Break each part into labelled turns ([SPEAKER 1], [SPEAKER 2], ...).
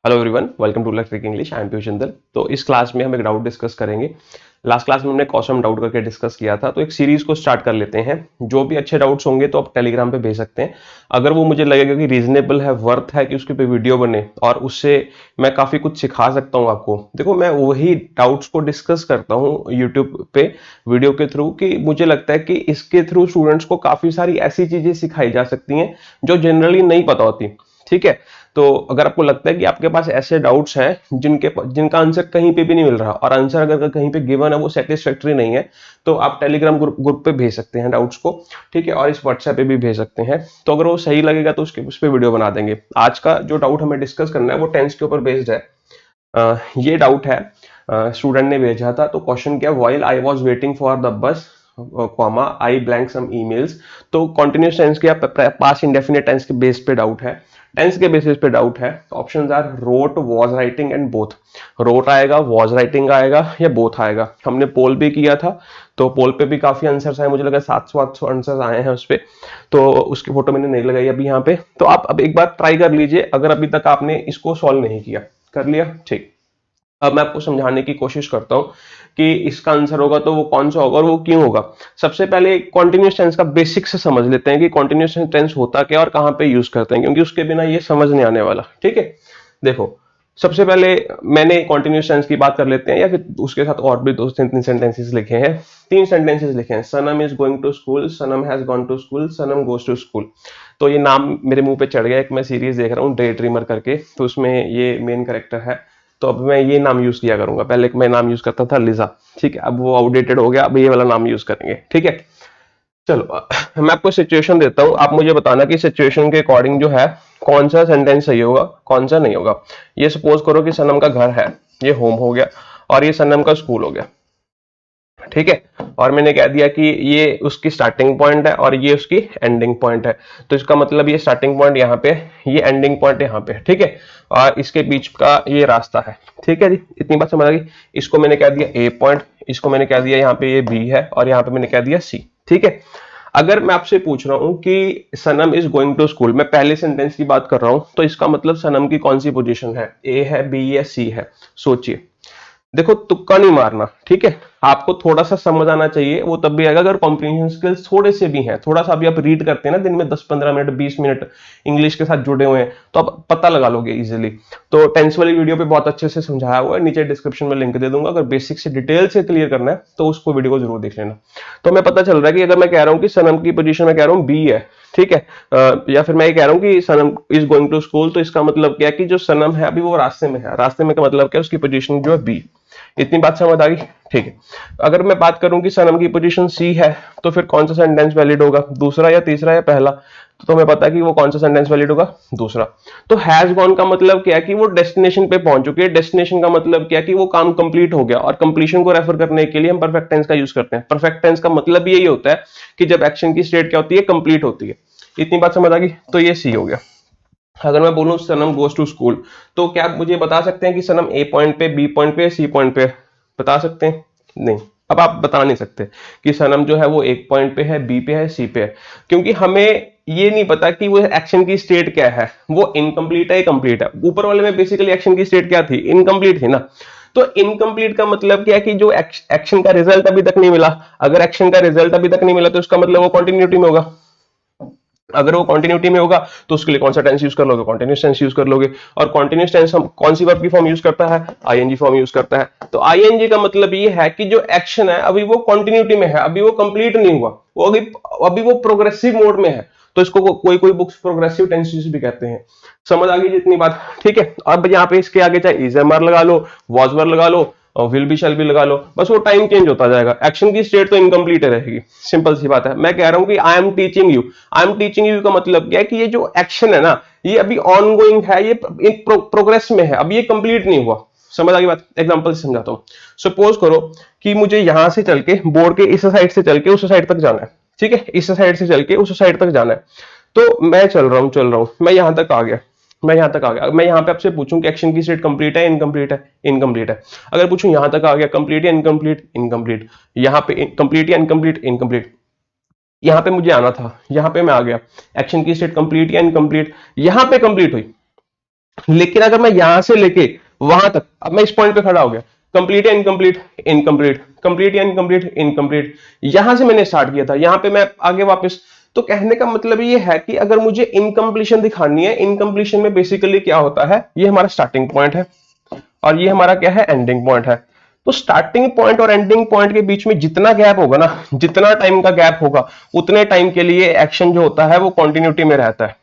[SPEAKER 1] Hello everyone, welcome to let's speak English. I am Piyush Jindal. तो इस class में हम एक डाउट डिस्कस करेंगे। लास्ट क्लास में हमने कॉसम डाउट करके डिस्कस किया था, तो एक सीरीज को स्टार्ट कर लेते हैं। जो भी अच्छे डाउट्स होंगे तो आप टेलीग्राम पे भेज सकते हैं। अगर वो मुझे लगेगा कि रीजनेबल है, वर्थ है कि उसके पे वीडियो बने और उससे मैं काफी कुछ सिखा सकता हूँ आपको। देखो, मैं वही डाउट्स को डिस्कस करता हूँ यूट्यूब पे वीडियो के थ्रू, कि मुझे लगता है कि इसके थ्रू स्टूडेंट्स को काफी सारी ऐसी चीजें सिखाई जा सकती हैं जो जनरली नहीं पता होती। ठीक है। तो अगर आपको लगता है कि आपके पास ऐसे डाउट्स हैं जिनका आंसर कहीं पे भी नहीं मिल रहा, और आंसर अगर कहीं पे गिवन है वो सेटिस्फैक्टरी नहीं है, तो आप टेलीग्राम ग्रुप पे भेज सकते हैं डाउट्स को। ठीक है। और इस व्हाट्सएप पे भी भेज सकते हैं। तो अगर वो सही लगेगा तो उस पर वीडियो बना देंगे। आज का जो डाउट हमें डिस्कस करना है वो टेंस के ऊपर बेस्ड है। ये डाउट है, स्टूडेंट ने भेजा था। तो क्वेश्चन क्या, while I was waiting for the bus comma I blank some emails. तो कॉन्टिन्यूस टेंस के पास इंडेफिनिट टेंस के बेस पे डाउट है, टेंस के बेसिस पे डाउट है। Options are wrote, was writing and both. Wrote आएगा, वॉज राइटिंग आएगा या बोथ आएगा। हमने पोल भी किया था, तो पोल पे भी काफी आंसर्स आए, मुझे लगा 700-800 आंसर्स आए हैं उस पे। तो उसकी फोटो मैंने नहीं लगाई अभी यहाँ पे। तो आप अब एक बार ट्राई कर लीजिए, अगर अभी तक आपने इसको सॉल्व नहीं किया। कर लिया? ठीक। अब मैं आपको समझाने की कोशिश करता हूं कि इसका आंसर होगा तो वो कौन सा होगा और वो क्यों होगा। सबसे पहले कॉन्टिन्यूस टेंस का बेसिक से समझ लेते हैं कि कॉन्टिन्यूस टेंस होता क्या और कहां पे यूज करते हैं, क्योंकि उसके बिना ये समझ नहीं आने वाला। ठीक है। देखो, सबसे पहले मैंने कॉन्टिन्यूस टेंस की बात कर लेते हैं, या फिर उसके साथ और भी दो तीन तीन सेंटेंसेस लिखे हैं। तीन सेंटेंसेस लिखे हैं। Sanam is going to school, Sanam has gone to school, Sanam goes to school. तो ये नाम मेरे मुंह पे चढ़ गया। एक मैं सीरीज देख रहा हूँ डे ड्रीमर करके, तो उसमें ये मेन कैरेक्टर है। तो अब मैं ये नाम यूज किया करूंगा। पहले मैं नाम यूज करता था लिजा। ठीक है। अब वो आउटडेटेड हो गया, अब ये वाला नाम यूज करेंगे। ठीक है। चलो, मैं आपको सिचुएशन देता हूं, आप मुझे बताना कि सिचुएशन के अकॉर्डिंग जो है कौन सा सेंटेंस सही होगा, कौन सा नहीं होगा। ये सपोज करो कि सनम का घर है, ये होम हो गया, और ये सनम का स्कूल हो गया। ठीक है। और मैंने कह दिया कि ये उसकी स्टार्टिंग पॉइंट है और ये उसकी एंडिंग पॉइंट है। तो इसका मतलब ये स्टार्टिंग पॉइंट यहाँ पे, ये एंडिंग पॉइंट यहाँ पे। ठीक है। और इसके बीच का ये रास्ता है। ठीक है जी, इतनी बात समझ आ गई। इसको मैंने कह दिया ए पॉइंट, इसको मैंने कह दिया यहाँ पे ये बी है, और यहाँ पे मैंने कह दिया सी। ठीक है। अगर मैं आपसे पूछ रहा हूं कि सनम इज गोइंग टू स्कूल, मैं पहले सेंटेंस की बात कर रहा हूं, तो इसका मतलब सनम की कौन सी पोजीशन है, ए है, बी है, सी है। सोचिए। देखो, तुक्का नहीं मारना। ठीक है। आपको थोड़ा सा समझ आना चाहिए, वो तब भी आएगा अगर कॉम्प्रिहेंशन स्किल्स थोड़े से भी हैं। थोड़ा सा भी आप रीड करते हैं ना दिन में 10-15 मिनट, 20 मिनट इंग्लिश के साथ जुड़े हुए हैं, तो आप पता लगा लोगे इजीली। तो टेंस वाली वीडियो पे बहुत अच्छे से समझाया हुआ है, नीचे डिस्क्रिप्शन में लिंक दे दूंगा। अगर बेसिक से डिटेल से क्लियर करना है तो उसको वीडियो को जरूर देख लेना। तो हमें पता चल रहा है कि अगर मैं कह रहा हूँ कि सनम की पोजीशन में कह रहा हूँ बी है। ठीक है। या फिर मैं ये कह रहा हूँ कि सनम इज गोइंग टू स्कूल, तो इसका मतलब क्या है कि जो सनम है अभी वो रास्ते में है। रास्ते में का मतलब क्या है, उसकी पोजीशन जो है बी। इतनी बात समझ आ गई? ठीक है। अगर मैं बात करूं कि सनम की पोजीशन सी है, तो फिर कौन सा सेंटेंस वैलिड होगा, दूसरा या तीसरा या पहला? तो हमें पता है कि वो कौन सा सेंटेंस वैलिड होगा, दूसरा। तो हैज गॉन का मतलब क्या है कि वो डेस्टिनेशन पे पहुंच चुकी है। डेस्टिनेशन का मतलब क्या है कि वो काम कंप्लीट हो गया, और कंप्लीशन को रेफर करने के लिए हम परफेक्ट टेंस का यूज करते हैं। परफेक्ट टेंस का मतलब यही होता है कि जब एक्शन की स्टेट क्या होती है, कंप्लीट होती है। इतनी बात समझ आ गई? तो ये सी हो गया। अगर मैं बोलूं सनम गोज टू स्कूल, तो क्या आप मुझे बता सकते हैं कि सनम ए पॉइंट पे, बी पॉइंट पे, सी पॉइंट पे? बता सकते हैं? नहीं। अब आप बता नहीं सकते कि सनम जो है वो एक पॉइंट पे है, बी पे है, सी पे है, क्योंकि हमें ये नहीं पता कि वो एक्शन की स्टेट क्या है, वो इनकम्प्लीट है या कंप्लीट है। ऊपर वाले में बेसिकली एक्शन की स्टेट क्या थी, इनकम्प्लीट थी ना। तो इनकम्प्लीट का मतलब क्या है कि जो एक्शन का रिजल्ट अभी तक नहीं मिला। अगर एक्शन का रिजल्ट अभी तक नहीं मिला तो इसका मतलब वो कंटिन्यूटी में होगा। अगर वो कंटिन्यूटी में होगा तो उसके लिए कौन सा टेंस यूज कर लोगे, कंटिन्यूस टेंस यूज कर लोगे। और कंटिन्यूस टेंस हम कौन सी वर्ब की फॉर्म यूज करता है, आईएनजी फॉर्म यूज करता है। तो आईएनजी का मतलब ये है कि जो एक्शन है अभी वो कंटिन्यूटी में है, अभी वो कंप्लीट नहीं हुआ, वो अभी वो प्रोग्रेसिव मोड में है। तो इसको कोई कोई बुक्स प्रोग्रेसिव टेंसेस भी कहते हैं। समझ आ गई जितनी बात? ठीक है। अब यहाँ पे इसके आगे चाहे इज एम आर लगा लो, वॉज वर लगा लो, और विल भी शैल भी लगा लो, बस वो टाइम चेंज होता जाएगा। एक्शन की स्टेट तो इनकम्प्लीट रहेगी। सिंपल सी बात है। मैं कह रहा हूं कि I am teaching you, I am teaching you का मतलब क्या है कि ये जो एक्शन है ना, ये अभी ऑन गोइंग है, ये एक प्रोग्रेस में है, अभी ये कंप्लीट नहीं हुआ। समझ आ गई बात? एग्जांपल से समझाता हूं। सपोज करो कि मुझे यहां से चल के, बोर्ड के इस साइड से चल के उस साइड तक जाना है। ठीक है। इस साइड से चल के उस साइड तक जाना है। तो मैं चल रहा हूं, मैं यहां तक आ गया, मैं यहां तक आ गया। मैं यहां पे आपसे पूछूं कि एक्शन की स्टेट कंप्लीट है, इनकम्प्लीट है? इनकम्प्लीट है। अगर पूछूं यहां तक आ गया, कंप्लीट या इनकम्प्लीट? इनकम्प्लीट। यहां पे कंप्लीट या इनकम्प्लीट? इनकम्प्लीट। यहां पे मुझे आना था, यहां पे मैं आ गया, एक्शन की स्टेट कंप्लीट या इनकम्प्लीट? यहां पे कंप्लीट हुई। लेकिन अगर मैं यहां से लेके वहां तक, अब मैं इस पॉइंट पे खड़ा हो गया, कंप्लीट या इनकम्प्लीट, इनकम्प्लीट, कंप्लीट या इनकम्प्लीट, इनकम्प्लीट, यहां से मैंने स्टार्ट किया था, यहां पे मैं आगे वापस। तो कहने का मतलब ये है कि अगर मुझे इनकम्प्लीशन दिखानी है, इनकम्प्लीशन में बेसिकली क्या होता है, ये हमारा स्टार्टिंग पॉइंट है और ये हमारा क्या है, एंडिंग पॉइंट है। तो स्टार्टिंग पॉइंट और एंडिंग पॉइंट के बीच में जितना गैप होगा ना, जितना टाइम का गैप होगा, उतने टाइम के लिए एक्शन जो होता है वो कॉन्टिन्यूटी में रहता है,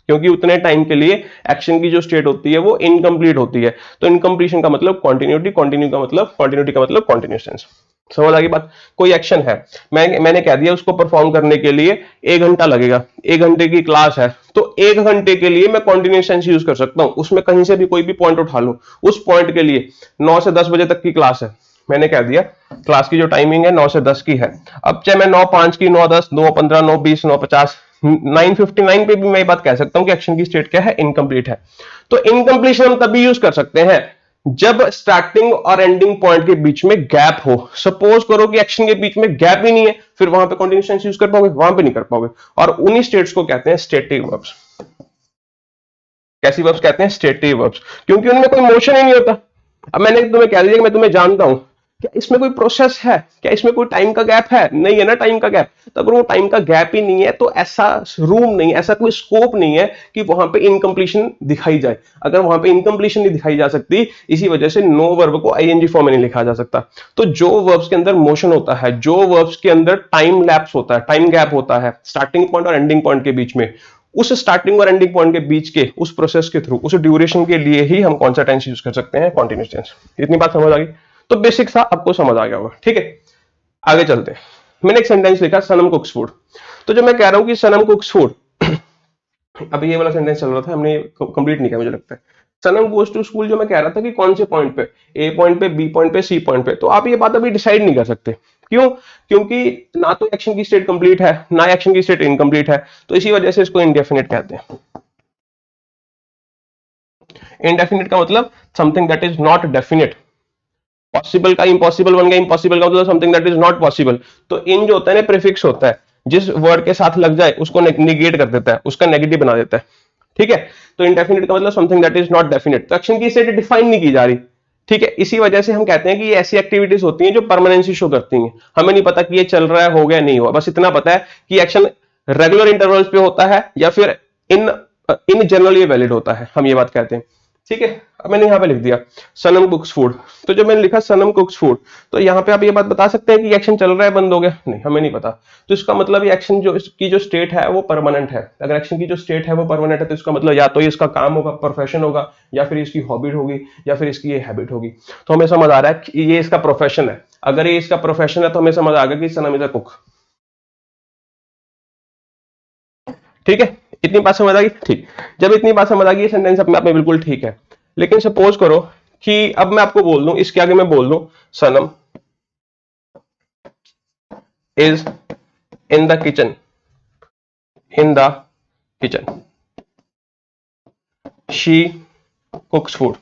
[SPEAKER 1] क्योंकि उतने टाइम के लिए एक्शन की जो स्टेट होती है वो इनकम्प्लीट होती है। तो इनकम्प्लीशन का मतलब कॉन्टिन्यूटी, कॉन्टिन्यूटी का मतलब कॉन्टिन्यूसेंस। समझ आ गई बात। कोई एक्शन है, मैंने कह दिया उसको परफॉर्म करने के लिए 1 घंटा लगेगा, 1 घंटे की क्लास है, तो 1 घंटे के लिए मैं कॉन्टिन्यूसेंस यूज कर सकता हूं, उसमें कहीं से भी कोई भी पॉइंट उठा लूं। उस पॉइंट के लिए 9 से 10 बजे तक की क्लास है, मैंने कह दिया क्लास की जो टाइमिंग है 9 से 10 की है। अब चाहे मैं 9:05 की, 9:10, 9:15, 9:20, 9:50, 9:59 पे भी मैं ये बात कह सकता हूं कि एक्शन की स्टेट क्या है, इनकम्प्लीट है। तो इनकम्प्लीशन हम तभी यूज कर सकते हैं जब स्टार्टिंग और एंडिंग पॉइंट के बीच में गैप हो। सपोज करो कि एक्शन के बीच में गैप ही नहीं है, फिर वहां पे कंटिन्यूअस यूज कर पाओगे, वहां पे नहीं कर पाओगे। और उन्हीं स्टेट्स को कहते हैं स्टेटिव वर्ब्स। कैसी वर्ब्स कहते हैं, स्टेटिव वर्ब्स, क्योंकि उनमें कोई मोशन ही नहीं होता। अब मैंने तुम्हें कह दिया कि मैं तुम्हें जानता हूं, क्या इसमें कोई प्रोसेस है, क्या इसमें कोई टाइम का गैप है, नहीं है ना टाइम का गैप। तो अगर वो टाइम का गैप ही नहीं है तो ऐसा रूम नहीं, ऐसा कोई स्कोप नहीं है कि वहां पे इनकम्प्लीशन दिखाई जाए। अगर वहां पे इनकम्प्लीशन नहीं दिखाई जा सकती, इसी वजह से नो वर्ब को आईएनजी फॉर्म में नहीं लिखा जा सकता। तो जो वर्ब्स के अंदर मोशन होता है, जो वर्ब्स के अंदर टाइम लैप्स होता है, टाइम गैप होता है स्टार्टिंग पॉइंट और एंडिंग पॉइंट के बीच में, उस स्टार्टिंग और एंडिंग पॉइंट के बीच के उस प्रोसेस के थ्रू, उस ड्यूरेशन के लिए ही हम कौन सा टेंस यूज कर सकते हैं, कॉन्टिन्यूस टेंस। इतनी बात समझ आ गई। तो बेसिक सा आपको समझ आ गया होगा, ठीक है। आगे चलते हैं। मैंने एक सेंटेंस लिखा, सनम कुक्स फूड। तो जब मैं कह रहा हूं कि सनम कुक्स फूड, अभी ये वाला सेंटेंस चल रहा था, हमने कंप्लीट नहीं किया मुझे लगता है। सनम गोज टू स्कूल, जो मैं कह रहा था कि कौन से पॉइंट पे, ए पॉइंट पे, बी पॉइंट पे, सी पॉइंट पे, तो आप ये बात अभी डिसाइड नहीं कर सकते। क्यों? क्योंकि ना तो एक्शन की स्टेट कंप्लीट है, ना एक्शन की स्टेट इनकम्प्लीट है, तो इसी वजह से इसको इनडेफिनिट कहते हैं। इनडेफिनिट का मतलब something that is not definite. Possible का इम्पॉसिबल बन गया, इम्पॉसिबल का मतलब something that is not possible. तो इन जो होता है ना, प्रीफिक्स होता है, जिस वर्ड के साथ लग जाए उसको निगेट कर देता है, उसका नेगेटिव बना देता है, ठीक है। तो इनडेफिनिट का मतलब something that is not definite, तो एक्शन की स्टेट डिफाइन नहीं की जा रही, ठीक है। इसी वजह से हम कहते हैं कि ये ऐसी एक्टिविटीज होती हैं जो परमानेंसी शो करती हैं। हमें नहीं पता कि ये चल रहा है, हो गया नहीं हुआ, बस इतना पता है कि एक्शन रेगुलर इंटरवल्स पे होता है या फिर इन इन जनरल ये वैलिड होता है, हम ये बात कहते हैं, ठीक है। अब मैंने यहाँ पे लिख दिया सनम कुक्स फूड। तो जब मैंने लिखा सनम कुक्स फूड, तो यहाँ पे आप ये बात बता सकते हैं कि एक्शन चल रहा है, बंद हो गया? नहीं, हमें नहीं पता। तो इसका मतलब ये एक्शन जो इसकी जो स्टेट है वो परमानेंट है। अगर एक्शन की जो स्टेट है वो परमानेंट है, तो इसका मतलब या तो ये इसका काम होगा, प्रोफेशन होगा, या फिर इसकी हॉबी होगी, या फिर इसकी ये हैबिट होगी। तो हमें समझ आ रहा है कि ये इसका प्रोफेशन है। अगर ये इसका प्रोफेशन है तो हमें समझ आ गया कि सनम इज अ कुक, ठीक है। इतनी बात समझ आ गई, ठीक। जब इतनी बात समझ आ गई, ये सेंटेंस अपने आप में बिल्कुल ठीक है। लेकिन सपोज करो कि अब मैं आपको बोल दूं, इसके आगे मैं बोल दूं Sanam is in the kitchen, in the kitchen, she cooks food.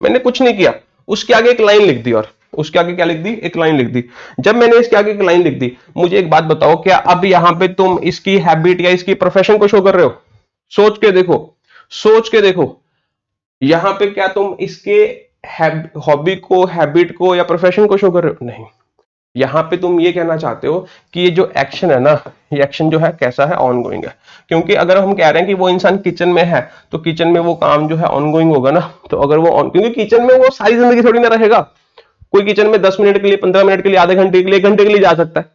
[SPEAKER 1] मैंने कुछ नहीं किया, उसके आगे एक लाइन लिख दी, और उसके आगे क्या लिख दी, एक लाइन लिख दी। जब मैंने इसके आगे एक लाइन लिख दी, मुझे एक बात बताओ, क्या अब यहां पे तुम इसकी हैबिट या इसकी प्रोफेशन को शो कर रहे हो? सोच के देखो, सोच के देखो, यहां पे क्या तुम इसके हॉबी को, हैबिट को या प्रोफेशन को शो कर रहे हो? नहीं। यहां पे तुम ये कहना चाहते हो कि ये जो एक्शन है ना, ये एक्शन जो है कैसा है, ऑनगोइंग है। क्योंकि अगर हम कह रहे हैं कि वो इंसान किचन में है, तो किचन में वो काम जो है ऑनगोइंग होगा ना। तो अगर वो क्योंकि किचन में वो सारी जिंदगी थोड़ी ना रहेगा। कोई किचन में 10 मिनट के लिए, 15 मिनट के लिए, आधे घंटे के लिए, 1 घंटे के लिए जा सकता है।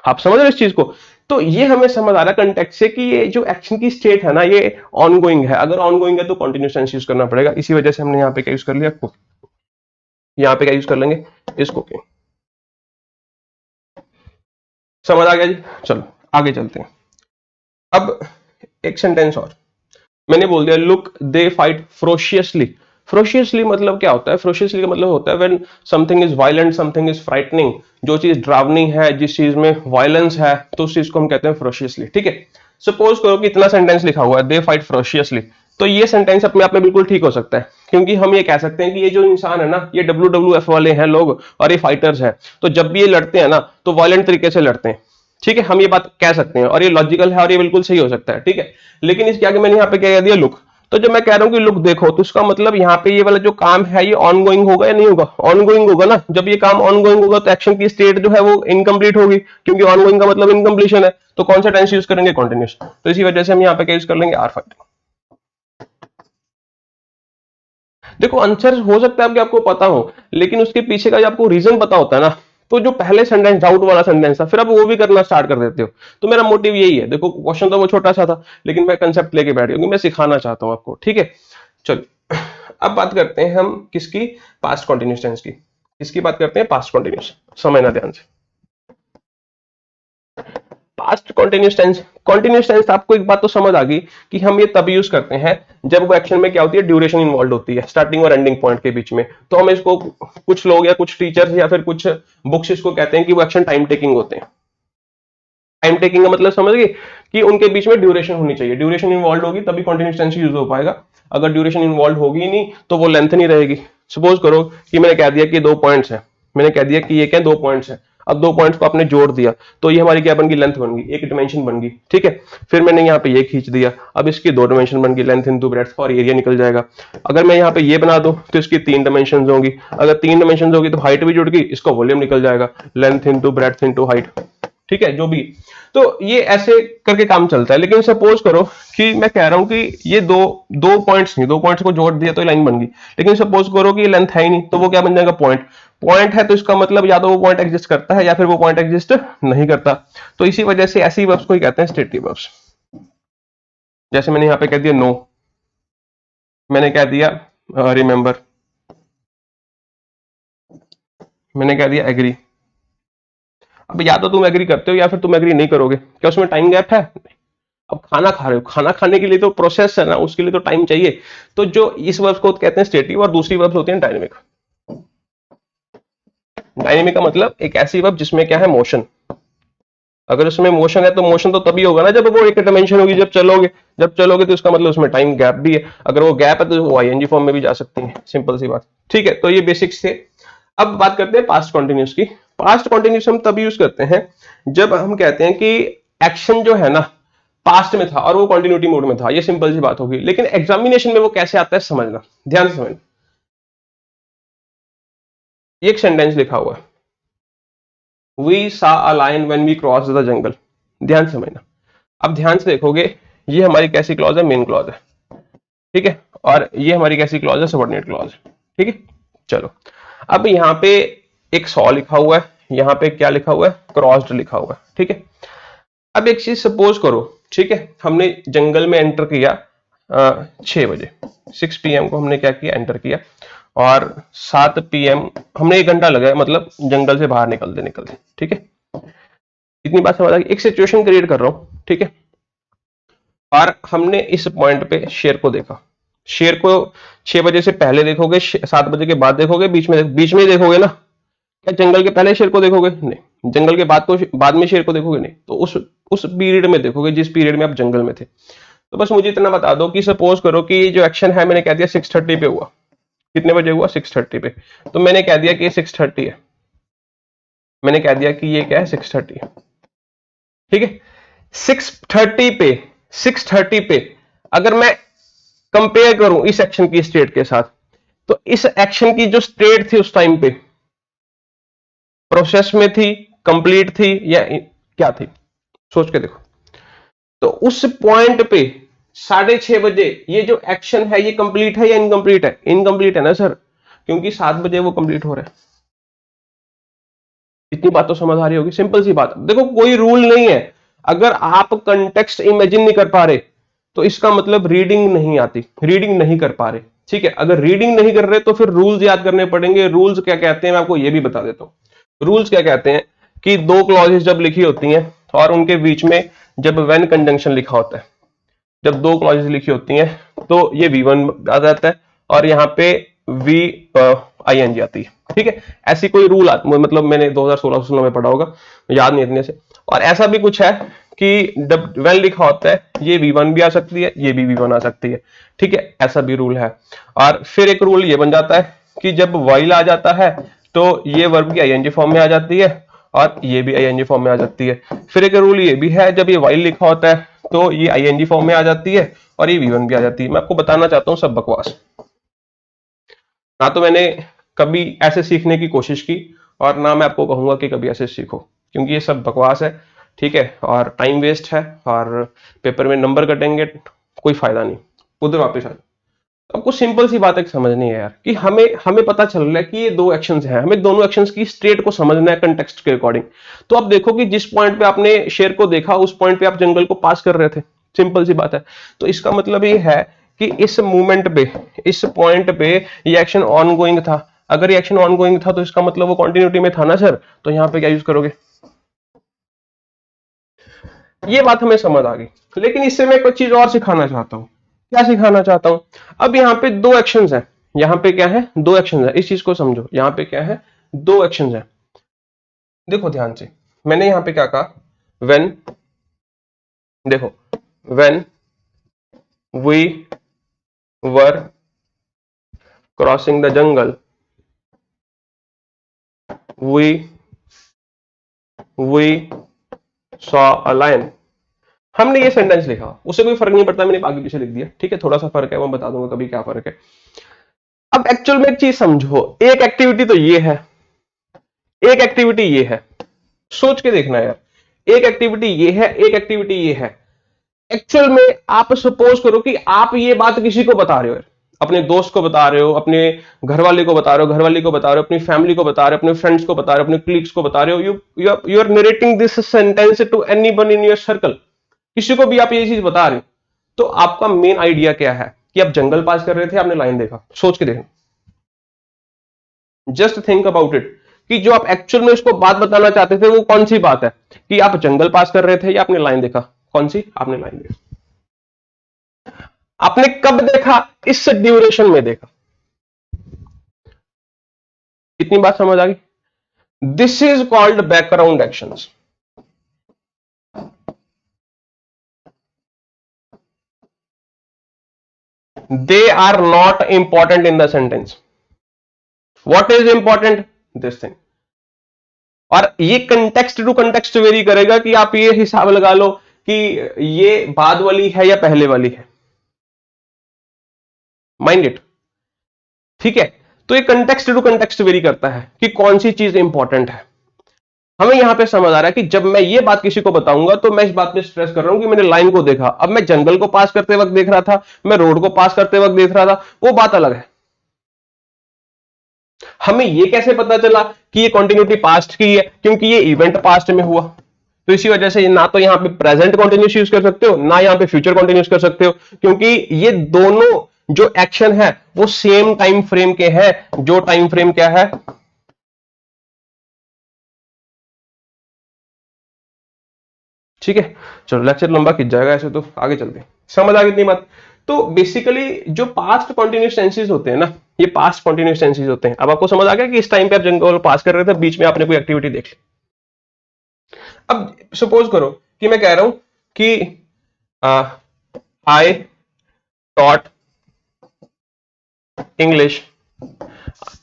[SPEAKER 1] आप समझ रहे हो इस चीज को? तो ये हमें समझ आ रहा है कंटेक्स्ट से कि ये जो एक्शन की स्टेट है ना, ये ऑनगोइंग है। अगर ऑनगोइंग है तो कंटिन्यूस टेंस यूज करना पड़ेगा। इसी वजह से हमने यहाँ पे क्या यूज कर लिया, कुक। यहाँ पे क्या यूज कर लेंगे, इस कुकिंग। समझ आ गया जी? चलो आगे चलते हैं। अब एक सेंटेंस और मैंने बोल दिया, लुक दे फाइट फ्रोशियसली। फ्रोशियसली मतलब क्या होता है? फ्रोशियसली का मतलब होता है when something is violent, something is frightening. जो चीज डरावनी है, जिस चीज में वायलेंस है, तो उस चीज को हम कहते हैं फ्रोशियसली, ठीक है। सपोज करो कि इतना सेंटेंस लिखा हुआ है, दे फाइट फ्रोशियसली। तो ये सेंटेंस अपने आप में बिल्कुल ठीक हो सकता है, क्योंकि हम ये कह सकते हैं कि ये जो इंसान है ना, ये WWF वाले हैं लोग और ये फाइटर्स हैं। तो जब भी ये लड़ते हैं ना, तो वायलेंट तरीके से लड़ते हैं, ठीक है। हम ये बात कह सकते हैं और ये लॉजिकल है और ये बिल्कुल सही हो सकता है, ठीक है। लेकिन इसके आगे मैंने यहाँ पे क्या कह दिया, लुक। तो जब मैं कह रहा हूं कि लुक देखो, तो इसका मतलब यहाँ पे ये वाला जो काम है ये ऑनगोइंग होगा या नहीं होगा? ऑनगोइंग होगा ना। जब ये काम ऑनगोइंग होगा तो एक्शन की स्टेट जो है वो इनकम्प्लीट होगी, क्योंकि ऑनगोइंग का मतलब इनकम्प्लीशन है। तो कौन सा टेंस यूज करेंगे? कॉन्टिन्यूस। तो इसी वजह से हम यहाँ पे क्या यूज कर लेंगे? Are five. देखो आंसर हो सकता है कि आपको पता हो, लेकिन उसके पीछे का जब आपको रीजन पता होता है ना, तो जो पहले सेंटेंस डाउट वाला सेंटेंस था, फिर आप वो भी करना स्टार्ट कर देते हो। तो मेरा मोटिव यही है। देखो क्वेश्चन तो वो छोटा सा था, लेकिन मैं कंसेप्ट लेके बैठ गया, क्योंकि मैं सिखाना चाहता हूं आपको। ठीक है, चलो अब बात करते हैं हम किसकी? पास्ट कॉन्टिन्यूस टेंस की। किसकी बात करते हैं? Past continuous. समझना ध्यान से। Past continuous tense, continuous tense आपको एक बात तो समझ आ गई कि हम ये तब यूज करते हैं जब वो एक्शन में क्या होती है? ड्यूरेशन इन्वॉल्व होती है, स्टार्टिंग और एंडिंग पॉइंट के बीच में। तो हम इसको, कुछ लोग या कुछ टीचर्स या फिर कुछ बुक्स इसको कहते हैं कि वो एक्शन टाइम टेकिंग होते हैं। टाइम टेकिंग का मतलब समझ गए कि उनके बीच में ड्यूरेशन होनी चाहिए। ड्यूरेशन इन्वॉल्व होगी तभी कॉन्टिन्यूस टेंस यूज हो पाएगा। अगर ड्यूरेशन इन्वॉल्व होगी ही नहीं तो वो लेंथ नहीं रहेगी। सपोज करो कि मैंने कह दिया कि 2 पॉइंट्स है, मैंने कह दिया कि ये क्या 2 पॉइंट्स है। अब 2 पॉइंट्स को आपने जोड़ दिया तो ये हमारी क्या बन गई? लेंथ बन गई, एक डिमेंशन बन गई। ठीक है, फिर मैंने यहाँ पे ये खींच दिया, अब इसकी 2 डिमेंशन बन गई, लेंथ इंटू ब्रेड्थ, और एरिया निकल जाएगा। अगर मैं यहाँ पे ये बना दूं तो इसकी 3 डिमेंशन होगी, अगर 3 डिमेंशन होगी तो हाइट भी जुड़ गई, इसका वॉल्यूम निकल जाएगा, length into breadth into height. ठीक है, जो भी। तो ये ऐसे करके काम चलता है। लेकिन सपोज करो कि मैं कह रहा हूं कि ये दो पॉइंट्स नहीं, 2 पॉइंट्स को जोड़ दिया तो लाइन बन गई, लेकिन सपोज करो कि ये लेंथ है ही नहीं, तो वो क्या बन जाएगा? पॉइंट। पॉइंट है तो इसका मतलब या तो वो पॉइंट एग्जिस्ट करता है या फिर वो पॉइंट एग्जिस्ट नहीं करता। तो इसी वजह से ऐसी वर्ब्स को ही कहते हैं स्टेटिव वर्ब्स। जैसे मैंने यहां पे कह दिया नो, मैंने कह दिया रिमेंबर, मैंने कह दिया एग्री। अब या तो तुम एग्री करते हो या फिर तुम एग्री नहीं करोगे। क्या उसमें टाइम गैप है? अब खाना खा रहे हो, खाना खाने के लिए तो प्रोसेस है ना, उसके लिए तो टाइम चाहिए। तो जो इस वर्ब को कहते हैं स्टेटिव, और दूसरी वर्ब होती है डायनेमिक। डायनेमिक का मतलब एक ऐसी वर्ब जिसमें क्या है? मोशन। अगर उसमें मोशन है तो मोशन तो तभी होगा ना जब वो एक डायमेंशन होगी, जब चलोगे। जब चलोगे तो इसका मतलब उसमें टाइम गैप भी है। अगर वो गैप है तो वो आईएनजी फॉर्म में भी जा सकती है, सिंपल सी बात। ठीक है, तो ये बेसिक्स थे। अब बात करते हैं पास्ट कॉन्टिन्यूस की। पास्ट कॉन्टिन्यूस हम तब यूज करते हैं जब हम कहते हैं कि एक्शन जो है ना पास्ट में था और वो कंटिन्यूटी मोड में था। ये सिंपल सी बात होगी, लेकिन एग्जामिनेशन में वो कैसे आता है समझना, ध्यान से समझना। एक सेंटेंस लिखा हुआ है, we saw a lion when we cross the jungle. ध्यान से समझना। अब ध्यान से देखोगे, ये हमारी कैसी क्लॉज है? मेन क्लॉज है। ठीक है, और ये हमारी कैसी क्लॉज है? Subordinate clause. ठीक है, चलो अब यहाँ पे एक सॉ लिखा हुआ है, यहाँ पे क्या लिखा हुआ है? क्रॉस्ड लिखा हुआ है। ठीक है, अब एक चीज सपोज करो, ठीक है, हमने जंगल में एंटर किया 6 बजे, 6 PM को हमने क्या किया? एंटर किया, और 7 PM हमने 1 घंटा लगा, मतलब जंगल से बाहर निकलते निकलते। ठीक है, इतनी बात समझ आ गई। एक सिचुएशन क्रिएट कर रहा हूं, ठीक है, और हमने इस पॉइंट पे शेर को देखा। शेर को 6 बजे से पहले देखोगे, 7 बजे के बाद देखोगे, बीच में ही देखोगे ना? क्या जंगल के पहले शेर को देखोगे? नहीं। जंगल के बाद में शेर को देखोगे? नहीं। तो उस पीरियड में देखोगे जिस पीरियड में आप जंगल में थे। तो बस मुझे इतना बता दो कि सपोज करो कि जो एक्शन है मैंने कह दिया 6:30 पे हुआ। कितने बजे हुआ? 6:30 पे। तो मैंने कह दिया कि ये 6:30 है, मैंने कह दिया कि ये क्या है? 6:30 है। ठीक है, 6:30 पे, 6:30 पे अगर मैं कंपेयर करूं इस एक्शन की स्टेट के साथ, तो इस एक्शन की जो स्टेट थी उस टाइम पे प्रोसेस में थी, कंप्लीट थी, या क्या थी? सोच के देखो। तो उस पॉइंट पे 6:30 बजे ये जो एक्शन है ये कंप्लीट है या इनकम्प्लीट है? इनकम्प्लीट है ना सर, क्योंकि 7 बजे वो कंप्लीट हो रहा है। इतनी बात तो समझ आ रही होगी, सिंपल सी बात। देखो कोई रूल नहीं है, अगर आप कंटेक्स्ट इमेजिन नहीं कर पा रहे तो इसका मतलब रीडिंग नहीं आती, रीडिंग नहीं कर पा रहे। ठीक है, अगर रीडिंग नहीं कर रहे तो फिर रूल्स याद करने पड़ेंगे। रूल्स क्या कहते हैं मैं आपको ये भी बता देता हूं। रूल्स क्या कहते हैं कि 2 क्लॉजेस जब लिखी होती हैं और उनके बीच में जब व्हेन कंजंक्शन लिखा होता है, जब 2 क्लॉजेस लिखी होती हैं तो ये V1 आ जाता है और यहाँ पे VING आती है। ठीक है, ऐसी कोई रूल मतलब मैंने 2016 में पढ़ा होगा, याद नहीं इतने से। और ऐसा भी कुछ है कि जब वेल लिखा होता है ये V1 भी आ सकती है, ये भी V1 आ सकती है। ठीक है, ऐसा भी रूल है। और फिर एक रूल ये बन जाता है कि जब वाइल आ जाता है तो ये वर्ब की ING फॉर्म में आ जाती है और ये भी ING फॉर्म में आ जाती है। फिर एक रूल ये भी है, जब ये वाइल लिखा होता है तो ये आईएनजी फॉर्म में आ जाती है और ये V1 भी आ जाती है। मैं आपको बताना चाहता हूं सब बकवास। ना तो मैंने कभी ऐसे सीखने की कोशिश की और ना मैं आपको कहूंगा कि कभी ऐसे सीखो, क्योंकि ये सब बकवास है, ठीक है, और टाइम वेस्ट है और पेपर में नंबर कटेंगे, कोई फायदा नहीं। उधर वापस आ जाओ। आपको सिंपल सी बात एक समझनी है यार, कि हमें हमें पता चल रहा है कि ये दो एक्शंस हैं, हमें दोनों एक्शंस की स्टेट को समझना है कंटेक्स्ट के अकॉर्डिंग। तो आप देखो कि जिस पॉइंट पे आपने शेर को देखा उस पॉइंट पे आप जंगल को पास कर रहे थे, सिंपल सी बात है। तो इसका मतलब ये है कि इस मूवमेंट पे, इस पॉइंट पे ये एक्शन ऑन गोइंग था। अगर ये एक्शन ऑन गोइंग था तो इसका मतलब वो कंटिन्यूटी में था ना सर, तो यहां पे क्या यूज करोगे। ये बात हमें समझ आ गई, लेकिन इससे मैं कुछ चीज और सिखाना चाहता हूं। क्या सिखाना चाहता हूं, अब यहाँ पे दो एक्शंस हैं, यहाँ पे क्या है, दो एक्शंस है, इस चीज को समझो। यहाँ पे क्या है, दो एक्शंस है। देखो ध्यान से, मैंने यहाँ पे क्या कहा, व्हेन, देखो, when we were crossing the jungle, we saw a lion. हमने ये सेंटेंस लिखा, उससे कोई फर्क नहीं पड़ता, मैंने आगे पीछे लिख दिया, ठीक है, थोड़ा सा फर्क है, मैं बता दूंगा कभी क्या फर्क है। अब एक्चुअल में एक चीज समझो, एक एक्टिविटी तो ये है, एक एक्टिविटी ये है, सोच के देखना यार, एक एक्टिविटी ये है, एक एक्टिविटी ये है। एक्चुअल में आप सपोज करो कि आप ये बात किसी को बता रहे हो, अपने दोस्त को बता रहे हो, अपने घर वाले को बता रहे हो, घर वाली को बता रहे हो, अपनी फैमिली को बता रहे हो, अपने फ्रेंड्स को बता रहे हो, अपने क्लिक्स को बता रहे हो, you are narrating this sentence to anyone in your circle, किसी को भी आप ये चीज बता रहे हो। तो आपका मेन आइडिया क्या है, कि आप जंगल पास कर रहे थे, आपने लाइन देखा, सोच के देखना, जस्ट थिंक अबाउट इट, कि जो आप एक्चुअल में उसको बात बताना चाहते थे वो कौन सी बात है, कि आप जंगल पास कर रहे थे या आपने लाइन देखा, कौन सी, आपने लाइन देखा। आपने कब देखा, इस ड्यूरेशन में देखा। इतनी बात समझ आ गई। This is called background actions. They are not important in the sentence. What is important, this thing. और ये कंटेक्स्ट टू कंटेक्स्ट वेरी करेगा, कि आप ये हिसाब लगा लो कि ये बाद वाली है या पहले वाली है, माइंड इट, ठीक है। तो ये कंटेक्स्ट टू कंटेक्स्ट वेरी करता है कि कौन सी चीज इंपॉर्टेंट है। हमें यहां पे समझ आ रहा है कि जब मैं ये बात किसी को बताऊंगा तो मैं इस बात पे स्ट्रेस कर रहा हूं कि मैंने लाइन को देखा। अब मैं जंगल को पास करते वक्त देख रहा था, मैं रोड को पास करते वक्त देख रहा था, वो बात अलग है। हमें ये कैसे पता चला कि ये कंटिन्यूटी पास्ट की है, क्योंकि ये इवेंट पास्ट में हुआ। तो इसी वजह से ना तो यहां पे प्रेजेंट कॉन्टिन्यूस यूज कर सकते हो, ना यहां पे फ्यूचर कॉन्टिन्यूस कर सकते हो, क्योंकि ये दोनों जो एक्शन है वो सेम टाइम फ्रेम के हैं। जो टाइम फ्रेम क्या है, ठीक है। चलो लेक्चर लंबा खिंच जाएगा ऐसे, तो आगे चलते हैं, समझ आ गई इतनी बात। तो बेसिकली जो पास्ट कॉन्टिन्यूस टेंसेस होते हैं ना, ये पास्ट कॉन्टिन्यूस टेंसेस होते हैं। अब आपको समझ आ गया कि इस टाइम पे आप जंगल पास कर रहे थे, बीच में आपने कोई एक्टिविटी देख ली। अब सपोज करो कि मैं कह रहा हूं कि आई टॉट इंग्लिश।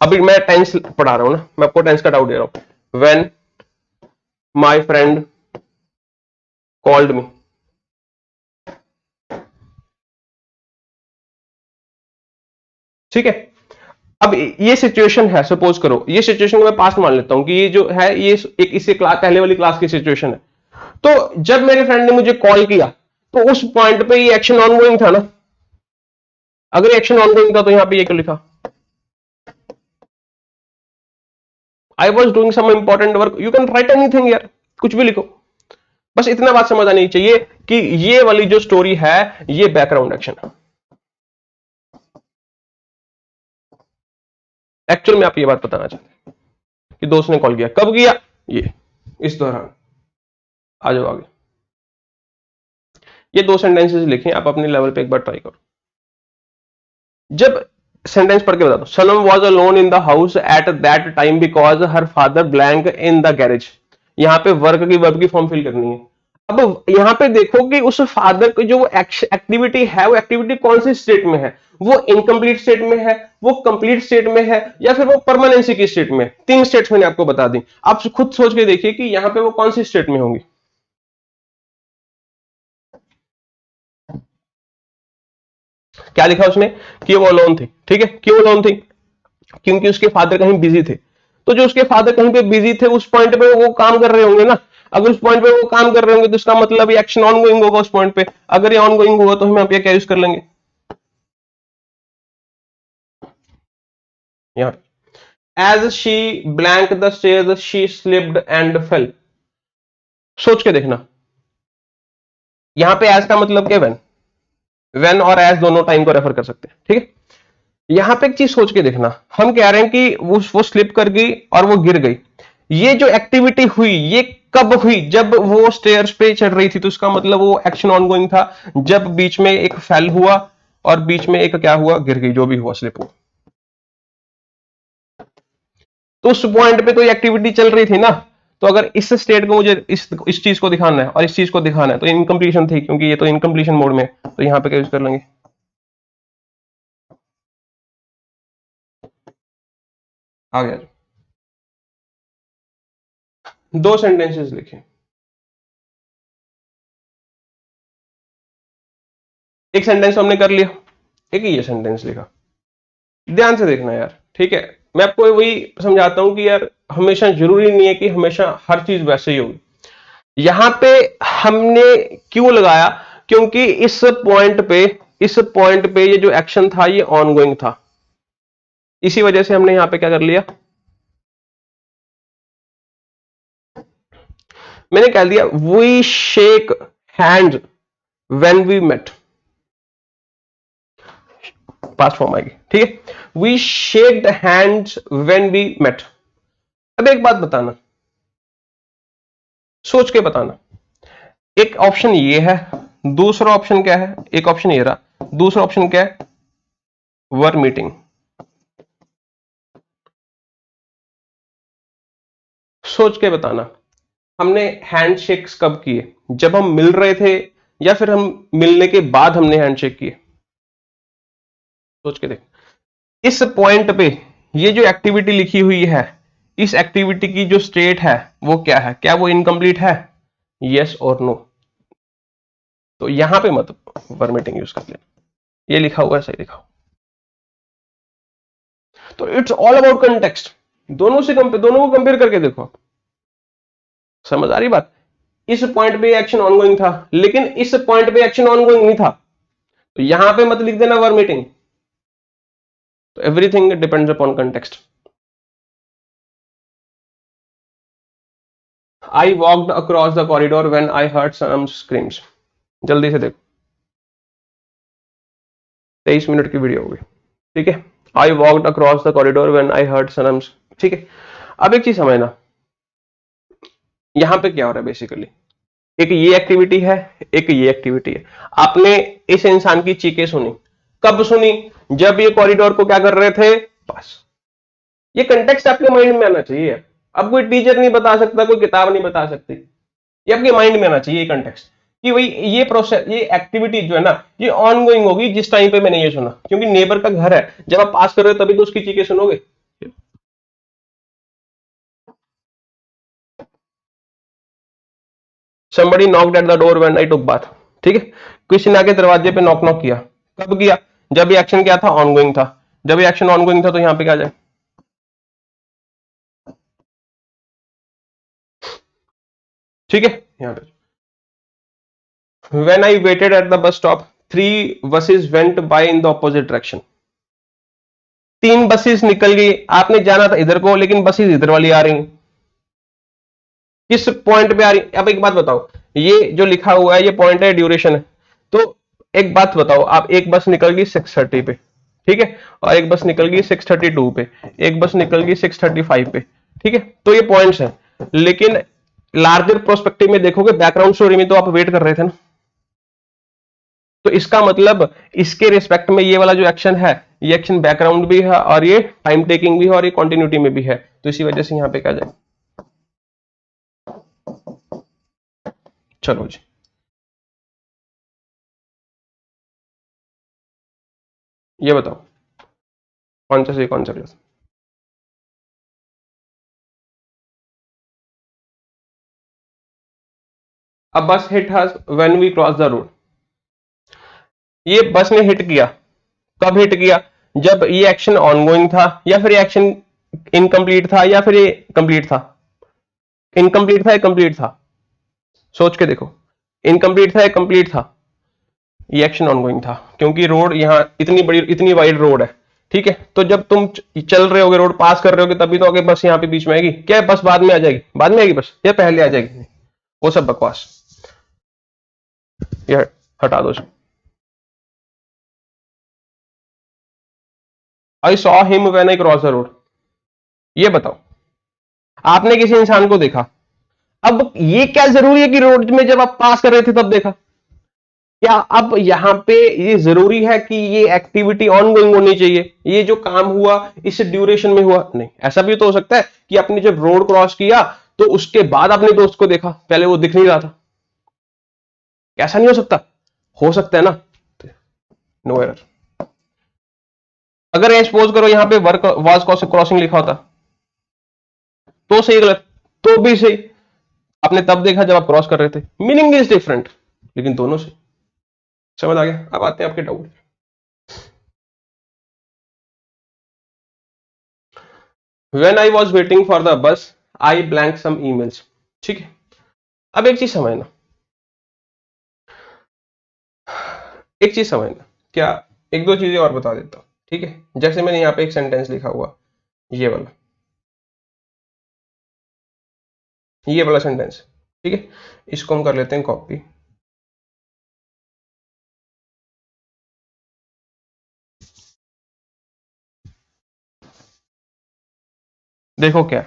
[SPEAKER 1] अभी मैं टेंस पढ़ा रहा हूं ना, मैं आपको टेंस का डाउट दे रहा हूं। When my friend called me, ठीक है। अब ये सिचुएशन है, सपोज करो ये सिचुएशन को मैं पास्ट मान लेता हूं कि ये जो है ये एक इससे क्लास पहले वाली क्लास की सिचुएशन है। तो जब मेरे फ्रेंड ने मुझे कॉल किया तो उस पॉइंट पे ये एक्शन ऑनगोइंग था ना। अगर एक्शन ऑनगोइंग था तो यहां पे ये क्यों लिखा, I was doing some important work. You can write anything यार, कुछ भी लिखो, बस इतना बात समझ आनी चाहिए कि ये वाली जो स्टोरी है ये बैकग्राउंड एक्शन है। एक्चुअल में आप ये बात बताना चाहते हैं कि दोस्त ने कॉल किया, कब किया, ये इस दौरान। आ जाओ आगे। ये दो सेंटेंसेस लिखे, आप अपने लेवल पे एक बार ट्राई करो। जब सेंटेंस पढ़ के बता दो, Sanam was alone in the house at that time because her father blank in the garage. यहां पे वर्क की वर्ब की फॉर्म फिल करनी है। अब यहां पे देखो कि उस फादर की जो एक्टिविटी है वो एक्टिविटी कौन सी स्टेट में है, वो इनकम्प्लीट स्टेट में है, वो कंप्लीट स्टेट में है, या फिर वो परमानेंसी की स्टेट में। तीन स्टेट्स मैंने आपको बता दी, आप खुद सोच के देखिए कि यहां पे वो कौन सी स्टेट में होंगी। क्या लिखा उसने कि वो अलोन थी। ठीक है, क्यों अलोन थी? क्योंकि उसके फादर कहीं बिजी थे। तो जो उसके फादर कहीं पे बिजी थे उस पॉइंट पे वो काम कर रहे होंगे ना। अगर उस पॉइंट पे वो काम कर रहे होंगे तो इसका मतलब ये एक्शन ऑन गोइंग होगा उस पॉइंट पे। अगर ये ऑन गोइंग होगा तो हम यहाँ पे क्या यूज कर लेंगे, यहाँ as she blank the stairs she slipped and fell. सोच के देखना, यहां पे एज का मतलब क्या, वेन और एज दोनों टाइम को रेफर कर सकते हैं। ठीक है, यहां पे एक चीज सोच के देखना, हम कह रहे हैं कि वो स्लिप कर गई और वो गिर गई। ये जो एक्टिविटी हुई ये कब हुई? जब वो स्टेयर्स पे चढ़ रही थी, तो उसका मतलब वो एक्शन ऑनगोइंग था। जब बीच में एक फेल हुआ और बीच में एक क्या हुआ, गिर गई, जो भी हुआ स्लिप हुआ, तो उस पॉइंट पे तो ये एक्टिविटी चल रही थी ना। तो अगर इस स्टेट को मुझे इस चीज को दिखाना है और इस चीज को दिखाना है तो इनकम्प्लीशन थी, क्योंकि ये तो इनकम्प्लीशन मोड में, तो यहां पे क्या यूज कर लेंगे, आ गया। दो सेंटेंसेस लिखे, एक सेंटेंस हमने कर लिया, एक ये सेंटेंस लिखा। ध्यान से देखना यार, ठीक है। मैं आपको वही समझाता हूं कि यार हमेशा जरूरी नहीं है कि हमेशा हर चीज वैसे ही होगी। यहां पे हमने क्यों लगाया? क्योंकि इस पॉइंट पे ये जो एक्शन था ये ऑनगोइंग था, इसी वजह से हमने यहां पे क्या कर लिया, मैंने कह दिया we shake hand when we met, past form आएगी। ठीक है, we shaked hands when we met. अब एक बात बताना, सोच के बताना, एक ऑप्शन ये है, दूसरा ऑप्शन क्या है, एक ऑप्शन ये रहा, दूसरा ऑप्शन क्या है, वर मीटिंग। सोच के बताना, हमने हैंडशेक्स कब किए? जब हम मिल रहे थे या फिर हम मिलने के बाद हमने हैंडशेक किए? सोच के देख, इस पॉइंट पे ये जो एक्टिविटी लिखी हुई है, इस एक्टिविटी की जो स्टेट है वो क्या है? क्या वो इनकम्प्लीट है? यस और नो। तो यहां पे मत वर मीटिंग यूज कर लेना, ये लिखा हुआ है सही लिखा हुआ। तो इट्स ऑल अबाउट कंटेक्स्ट, दोनों को कंपेयर करके देखो। समझ आ रही बात? इस पॉइंट पे एक्शन ऑनगोइंग था, लेकिन इस पॉइंट पे एक्शन ऑनगोइंग नहीं था, तो यहां पे मत लिख देना वर मीटिंग। तो everything depends upon context. I walked across the corridor when I heard some screams. जल्दी से देखो, 23 मिनट की वीडियो होगी। ठीक है, I walked across the corridor when I heard some. ठीक है, अब एक चीज समझना, यहां पे क्या हो रहा है बेसिकली, एक ये एक्टिविटी है, एक ये एक्टिविटी है। आपने इस इंसान की चीखें सुनी, कब सुनी? जब ये कॉरिडोर को क्या कर रहे थे, बस। ये कंटेक्स्ट आपके माइंड में आना चाहिए। अब कोई टीचर नहीं बता सकता, कोई किताब नहीं बता सकती, ये आपके माइंड में आना चाहिए कंटेक्स्ट, कि भाई ये प्रोसेस, ये एक्टिविटी जो है ना, ये ऑन गोइंग होगी जिस टाइम पे मैंने ये सुना, क्योंकि नेबर का घर है, जब आप पास कर रहे हो तभी तो उसकी चीखें सुनोगे। somebody knocked at the door when I took bath। ठीक है, किसी ने आके दरवाजे पे नॉक नॉक किया, कब किया? जब ये एक्शन क्या था, ऑनगोइंग था। जब ये एक्शन ऑनगोइंग था तो यहां पे क्या जाए, ठीक है, यहां पे when I waited at the bus stop, 3 buses went by in the opposite direction। 3 buses निकल गई, आपने जाना था इधर को, लेकिन बसेस इधर वाली आ रही। किस पॉइंट पे आ रही? अब एक बात बताओ, ये जो लिखा हुआ है ये पॉइंट है, ड्यूरेशन है। तो एक बात बताओ, आप एक बस निकल गई 6:30 पे, ठीक है, और एक बस निकल गई 6:32 पे, एक बस निकल गई 6:35 पे। ठीक है, तो ये पॉइंट्स हैं, लेकिन लार्जर प्रोस्पेक्टिव में देखोगे, बैकग्राउंड स्टोरी में तो आप वेट कर रहे थे ना। तो इसका मतलब इसके रिस्पेक्ट में ये वाला जो एक्शन है, ये एक्शन बैकग्राउंड भी है और ये टाइम टेकिंग भी है और ये कॉन्टिन्यूटी में भी है। तो इसी वजह से यहां पे क्या जाए, चलो जी। ये बताओ कौन सा सही कौन सा गलत? अब bus hit us when we cross the road, ये बस ने हिट किया, कब हिट किया? जब ये एक्शन ऑनगोइंग था, या फिर ये एक्शन इनकम्प्लीट था, या फिर ये कंप्लीट था? इनकम्प्लीट था या कंप्लीट था? सोच के देखो, इनकम्प्लीट था या कंप्लीट था? ये एक्शन ऑनगोइंग था, क्योंकि रोड यहाँ इतनी बड़ी इतनी वाइड रोड है, ठीक है। तो जब तुम चल रहे होगे, रोड पास कर रहे होगे, तभी तो आगे बस यहाँ पे बीच में आएगी क्या? बस बाद में आ जाएगी? बाद में आएगी बस, या पहले आ जाएगी? वो सब बकवास, ये हटा दो। I saw him when I cross the road, ये बताओ, आपने किसी इंसान को देखा, अब ये क्या जरूरी है कि रोड में जब आप पास कर रहे थे तब देखा? क्या अब यहां पे ये जरूरी है कि ये एक्टिविटी ऑन गोइंग होनी चाहिए, ये जो काम हुआ इस ड्यूरेशन में हुआ? नहीं, ऐसा भी तो हो सकता है कि आपने जब रोड क्रॉस किया तो उसके बाद अपने दोस्त को देखा, पहले वो दिख नहीं रहा था। ऐसा नहीं हो सकता? हो सकता है ना, नो एरर। अगर सपोज करो यहां पे वर्क वाज क्रॉसिंग लिखा होता तो सही गलत? तो भी सही, आपने तब देखा जब आप क्रॉस कर रहे थे, मीनिंग इज डिफरेंट, लेकिन दोनों से। समझ आ गया? अब आते हैं आपके doubt. When I was waiting for the bus, I blank some emails. ठीक है, अब एक चीज समझना, क्या एक दो चीजें और बता देता हूं, ठीक है। जैसे मैंने यहाँ पे एक सेंटेंस लिखा हुआ, ये वाला, ये वाला सेंटेंस, ठीक है। इसको हम कर लेते हैं कॉपी। देखो क्या,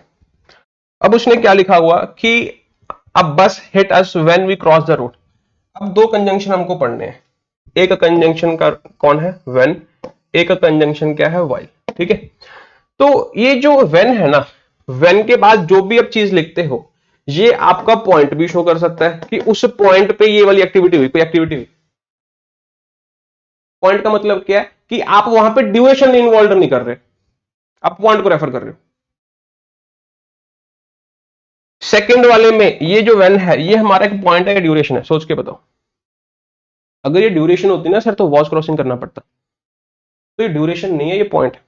[SPEAKER 1] अब उसने क्या लिखा हुआ कि अब bus hit us when we cross the road. अब दो कंजंक्शन हमको पढ़ने हैं, एक कंजंक्शन का कौन है? व्हेन। एक कंजंक्शन क्या है? व्हाइल, ठीक है। तो ये जो व्हेन है ना, व्हेन के बाद जो भी आप चीज लिखते हो, ये आपका पॉइंट भी शो कर सकता है कि उस पॉइंट पे ये वाली एक्टिविटी हुई, कोई एक्टिविटी हुई। पॉइंट का मतलब क्या है कि आप वहां पे ड्यूरेशन इन्वॉल्व नहीं कर रहे, आप पॉइंट को रेफर कर रहे हो। सेकंड वाले में ये जो व्हेन है, ये हमारा एक पॉइंट है, ड्यूरेशन है? सोच के बताओ, अगर ये ड्यूरेशन होती ना सर तो वॉज क्रॉसिंग करना पड़ता, तो ये ड्यूरेशन नहीं है, ये पॉइंट है।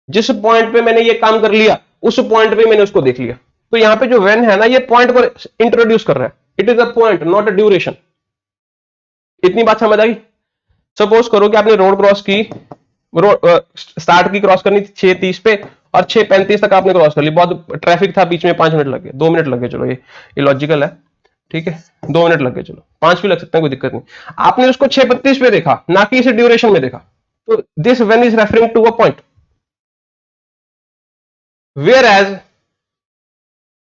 [SPEAKER 1] जिस पॉइंट पे मैंने ये काम कर लिया, उस पॉइंट पे मैंने उसको देख लिया। तो यहां पे जो व्हेन है ना, ये पॉइंट को इंट्रोड्यूस कर रहा है। It is a point, not a duration. इतनी बात समझ आई? सपोज करो कि आपने रोड क्रॉस की, रोड स्टार्ट की क्रॉस करनी थी 6:30 पे, और 6:35 तक आपने क्रॉस कर ली। बहुत ट्रैफिक था बीच में, 5 मिनट लग गए, 2 मिनट लग गए, चलो ये लॉजिकल है, ठीक है। 2 मिनट लग गए, चलो 5 भी लग सकते हैं, कोई दिक्कत नहीं। आपने उसको 6:32 पे देखा, ना कि इसे ड्यूरेशन में देखा, तो this when is referring to a point. Whereas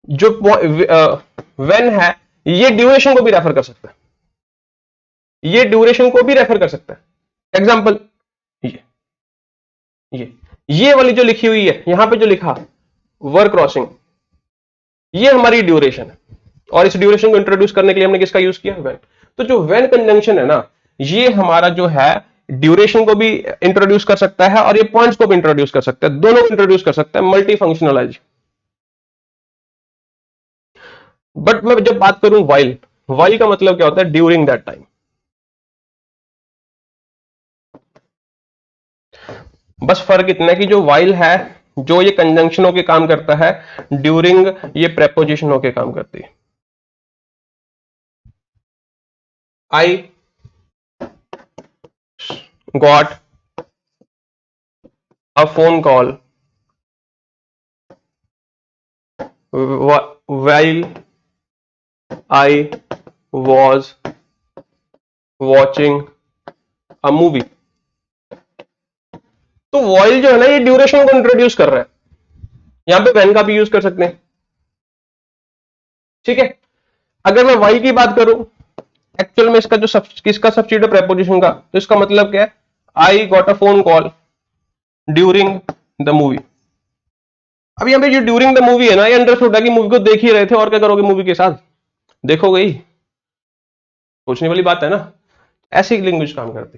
[SPEAKER 1] जो व्हेन है, ये ड्यूरेशन को भी रेफर कर सकता है, ये ड्यूरेशन को भी रेफर कर सकता है। एग्जांपल, ये ये ये वाली जो लिखी हुई है यहां पे, जो लिखा वर्क क्रॉसिंग, ये हमारी ड्यूरेशन है, और इस ड्यूरेशन को इंट्रोड्यूस करने के लिए हमने किसका यूज किया? व्हेन। तो जो व्हेन कंजंक्शन है ना, ये हमारा जो है ड्यूरेशन को भी इंट्रोड्यूस कर सकता है, और ये पॉइंट्स को भी इंट्रोड्यूस कर सकता है, दोनों को इंट्रोड्यूस कर सकता है, मल्टी फंक्शनलाइज। बट मैं जब बात करूं वाइल, वाइल का मतलब क्या होता है? During that time. बस फर्क इतना है कि जो वाइल है, जो ये कंजंक्शन होके काम करता है, ड्यूरिंग ये प्रेपोजिशन होके काम करती है। I got a phone call while I was watching a movie। तो while जो है ना, ये ड्यूरेशन को इंट्रोड्यूस कर रहा है, यहां पे when का भी यूज कर सकते हैं, ठीक है। अगर मैं while की बात करूं, एक्चुअल में इसका जो किसका सब्स्टिट्यूट प्रेपोजिशन का, तो इसका मतलब क्या है? I got a phone call during the movie. अब यहां पे जो ड्यूरिंग द मूवी है ना, ये अंडरस्टूड है कि मूवी को देख ही रहे थे, और क्या करोगे मूवी के साथ? देखोगे ही, सोचने वाली बात है ना। ऐसी लैंग्वेज काम करती,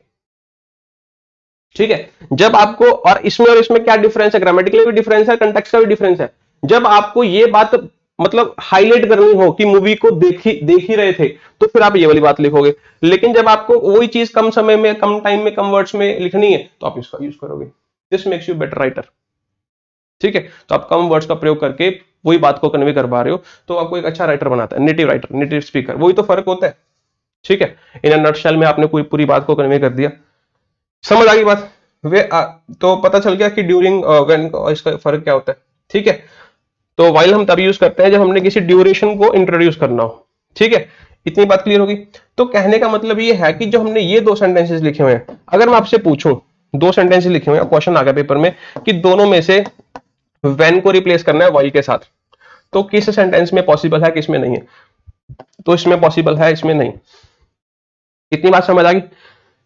[SPEAKER 1] ठीक है। जब आपको, और इसमें क्या डिफरेंस है? ग्रामेटिकली भी डिफरेंस है, कंटेक्स्ट का भी डिफरेंस है। जब आपको ये बात मतलब हाईलाइट करनी हो कि मूवी को देख ही रहे थे, तो फिर आप ये वाली बात लिखोगे। लेकिन जब आपको वही चीज कम समय में, कम टाइम में, कम वर्ड्स में लिखनी है, तो आप इसका यूज करोगे। This makes you better writer. ठीक है, तो आप कम वर्ड्स का प्रयोग करके वही बात को कन्वे कर पा रहे हो, तो आपको एक अच्छा राइटर बनाता है। नेटिव राइटर, नेटिव स्पीकर, वही तो फर्क होता है। ठीक है, इन अ नटशेल में आपने कोई पूरी बात को कन्वे कर दिया। समझ आ गई बात? तो पता चल गया कि ड्यूरिंग, व्हेन, इसका फर्क क्या होता है। ठीक है, तो वाइल हम तभी यूज करते हैं जब हमने किसी ड्यूरेशन को इंट्रोड्यूस करना हो। ठीक है, इतनी बात क्लियर होगी। तो कहने का मतलब ये है कि जो हमने ये दो सेंटेंसेस लिखे हुए हैं, अगर मैं आपसे पूछूं, दो सेंटेंसेस लिखे हुए हैं, क्वेश्चन आ गया पेपर में कि दोनों में से व्हेन को रिप्लेस करना है वाइल के साथ, तो किस सेंटेंस में पॉसिबल है, किसमें नहीं है? तो इसमें पॉसिबल है, इसमें नहीं। इतनी बात समझ आ गई?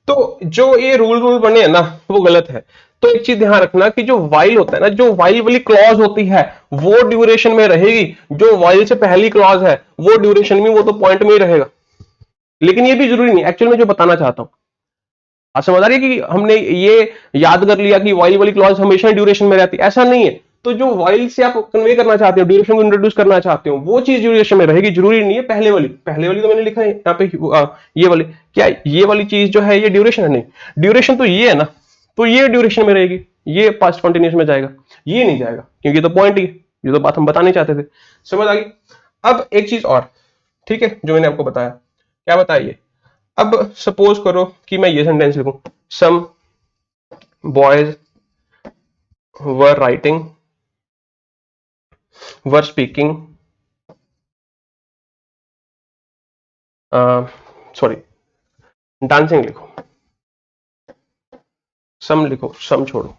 [SPEAKER 1] तो जो ये रूल रूल बने हैं ना, वो गलत है। तो एक चीज ध्यान रखना कि जो वाइल होता है ना, जो वाइल वाली क्लॉज होती है, वो ड्यूरेशन में रहेगी। जो वाइल से पहली क्लॉज है वो ड्यूरेशन में, वो तो पॉइंट में ही रहेगा। लेकिन ये भी जरूरी नहीं, एक्चुअल में जो बताना चाहता हूं, आप समझ आ रही है कि हमने ये याद कर लिया कि वाइल वाली क्लॉज हमेशा ड्यूरेशन में रहती है, ऐसा नहीं है। तो जो वाइल से आप कन्वे करना चाहते हो, ड्यूरेशन को इंट्रोड्यूस करना चाहते हो, वो चीज ड्यूरेशन में रहेगी। जरूरी नहीं है पहले वाली, पहले वाली तो मैंने लिखा है यहाँ पे, ये वाली क्या है? ये वाली चीज जो है ये ड्यूरेशन है? नहीं, ड्यूरेशन तो ये है ना, तो ये ड्यूरेशन में रहेगी, ये पास्ट कंटिन्यूस में जाएगा, ये नहीं जाएगा, क्योंकि तो पॉइंट ही, ये तो बात हम बताने चाहते थे। समझ आ गई? अब एक चीज और, ठीक है, जो मैंने आपको बताया, क्या बताइए। अब सपोज करो कि मैं ये सेंटेंस लिखूं, some boys were writing, were speaking, sorry, dancing लिखो, सम लिखो, सम छोड़ो,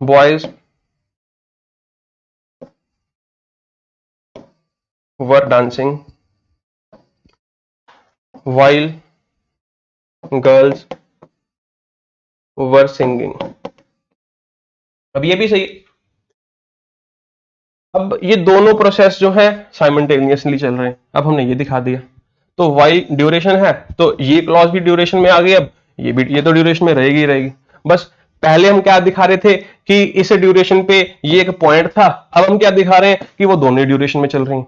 [SPEAKER 1] boys were dancing while girls were singing. अब ये भी सही है। अब ये दोनों प्रोसेस जो है साइमल्टेनियसली चल रहे हैं। अब हमने ये दिखा दिया, तो वाई ड्यूरेशन है, तो ये क्लॉज भी ड्यूरेशन में आ गई। अब ये भी, ये तो ड्यूरेशन में रहेगी ही रहेगी। बस पहले हम क्या दिखा रहे थे कि इस ड्यूरेशन पे ये एक पॉइंट था, अब हम क्या दिखा रहे हैं कि वो दोनों ड्यूरेशन में चल रही हैं।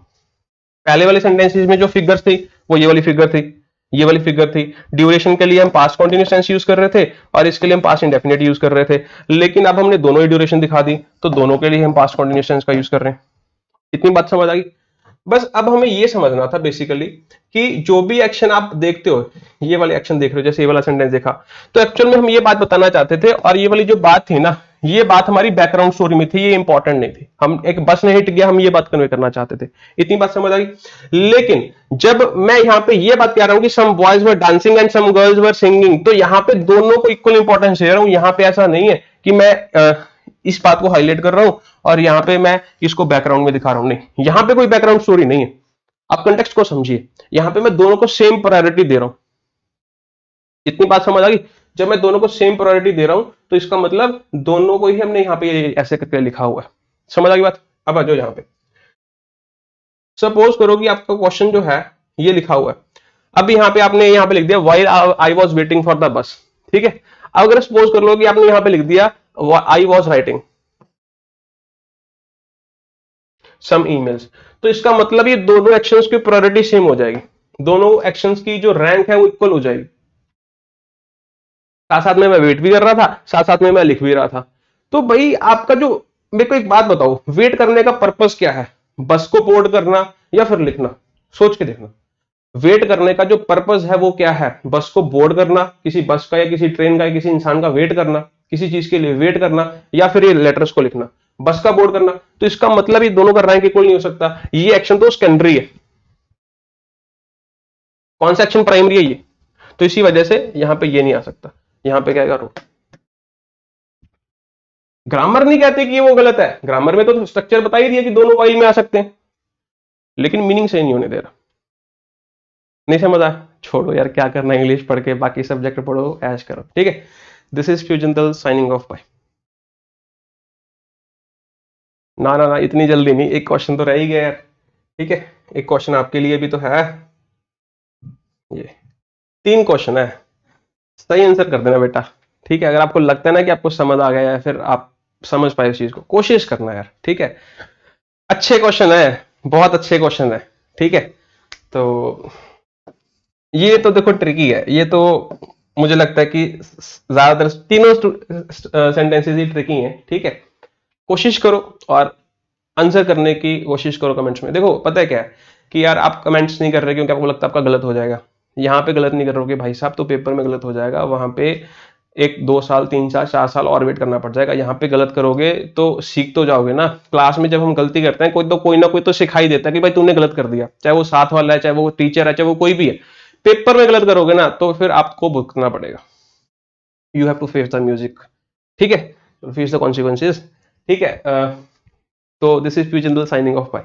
[SPEAKER 1] पहले वाले सेंटेंसेस में जो फिगर्स थी वो ये वाली फिगर थी, ये वाली फिगर थी। ड्यूरेशन के लिए हम पास्ट कंटीन्यूअस टेंस यूज कर रहे थे, और इसके लिए हम पास्ट इंडेफिनिट यूज कर रहे थे। लेकिन अब हमने दोनों ही ड्यूरेशन दिखा दी, तो दोनों के लिए हम पास्ट कंटीन्यूअस टेंस का यूज कर रहे हैं। इतनी बात समझ आ गई? बस अब हमें ये समझना था बेसिकली कि जो भी एक्शन आप देखते हो, ये वाले एक्शन देख रहे हो, जैसे ये वाला सेंटेंस देखा, तो एक्चुअल में हम ये बात बताना चाहते थे, और ये वाली जो बात थी ना, ये बात हमारी बैकग्राउंड स्टोरी में थी, ये इंपॉर्टेंट नहीं थी। हम एक बस ने हिट गया, हम ये बात कन्वे करना चाहते थे। इतनी बात समझ आ गई? लेकिन जब मैं यहां पे ये बात कह रहा हूं कि some boys were dancing and some girls were singing, तो यहां पे दोनों को इक्वल इंपॉर्टेंस दे रहा हूं। यहां पे ऐसा नहीं है कि मैं इस बात को हाईलाइट कर रहा हूं और यहां पे मैं इसको बैकग्राउंड में दिखा रहा हूं। नहीं, यहां पे कोई बैकग्राउंड स्टोरी नहीं है। आप कंटेक्स्ट को समझिए, यहां पे मैं दोनों को सेम प्रायोरिटी दे रहा हूं। इतनी बात समझ आ गई? जब मैं दोनों को सेम प्रायोरिटी दे रहा हूं, तो इसका मतलब दोनों को ही हमने यहां पे ऐसे करके लिखा हुआ है। समझ आ गई बात? अब आ जाओ यहां पे। सपोज करो कि आपका क्वेश्चन जो है ये लिखा हुआ है, अब यहां पे आपने यहां पे लिख दिया while I was waiting for the बस। ठीक है, अब अगर सपोज कर लो कि आपने यहां पे लिख दिया I was writing some emails, तो इसका मतलब ये दोनों एक्शंस की प्रायोरिटी सेम हो जाएगी, दोनों एक्शंस की जो रैंक है वो इक्वल हो जाएगी। साथ साथ में मैं वेट भी कर रहा था, साथ साथ में मैं लिख भी रहा था। तो भाई आपका जो, मेरे को एक बात बताओ, वेट करने का पर्पस क्या है? बस को बोर्ड करना या फिर लिखना? सोच के देखना। वेट करने का जो पर्पस है वो क्या है? बस को बोर्ड करना, किसी बस का या किसी ट्रेन का या किसी इंसान का वेट करना, किसी चीज के लिए वेट करना, या फिर ये लेटर्स को लिखना, बस का बोर्ड करना। तो इसका मतलब ये दोनों का रैंक इक्वल नहीं हो सकता, ये एक्शन तो सेकेंडरी है। कौन सा एक्शन प्राइमरी है? ये। तो इसी वजह से यहां पे ये नहीं आ सकता, यहां पे क्या करो। ग्रामर नहीं कहते कि ये वो गलत है, ग्रामर में तो स्ट्रक्चर बता ही दिया कि दोनों वाइल में आ सकते हैं, लेकिन मीनिंग सही नहीं होने दे रहा। नहीं समझ आया? छोड़ो यार, क्या करना, इंग्लिश पढ़ के बाकी सब्जेक्ट पढ़ो, ऐश करो। ठीक है, this is fusion signing off bye. ना ना ना, इतनी जल्दी नहीं, एक क्वेश्चन तो रह ही गया यार। ठीक है, एक क्वेश्चन आपके लिए भी तो है। ये 3 क्वेश्चन है, सही आंसर कर देना बेटा। ठीक है, अगर आपको लगता है ना कि आपको समझ आ गया है, फिर आप समझ पाए उस चीज को, कोशिश करना यार। ठीक है, अच्छे क्वेश्चन है। बहुत अच्छे क्वेश्चन है, ठीक है। तो ये तो देखो ट्रिकी है, ये तो मुझे लगता है कि ज्यादातर तीनों सेंटेंसेस ही ट्रिकी हैं, ठीक है। कोशिश करो और आंसर करने की कोशिश करो कमेंट्स में। देखो पता है क्या है कि यार आप कमेंट्स नहीं कर रहे क्योंकि आपको लगता है आपका गलत हो जाएगा। यहाँ पे गलत नहीं कर रहे भाई साहब तो पेपर में गलत हो जाएगा, वहां पे 1 2 साल 3 4 4 साल और वेट करना पड़ जाएगा। यहाँ पे गलत करोगे तो सीख तो जाओगे ना। क्लास में जब हम गलती करते हैं कोई ना कोई तो सिखाई देता है कि भाई तूने गलत कर दिया, चाहे वो साथ वाला है, चाहे वो टीचर है, चाहे वो कोई भी है। पेपर में गलत करोगे ना तो फिर आपको भुगतना पड़ेगा। You have to face the music, ठीक है, फेस द कॉन्सिक्वेंसेज, ठीक है। तो this is P Chandu signing off, bye.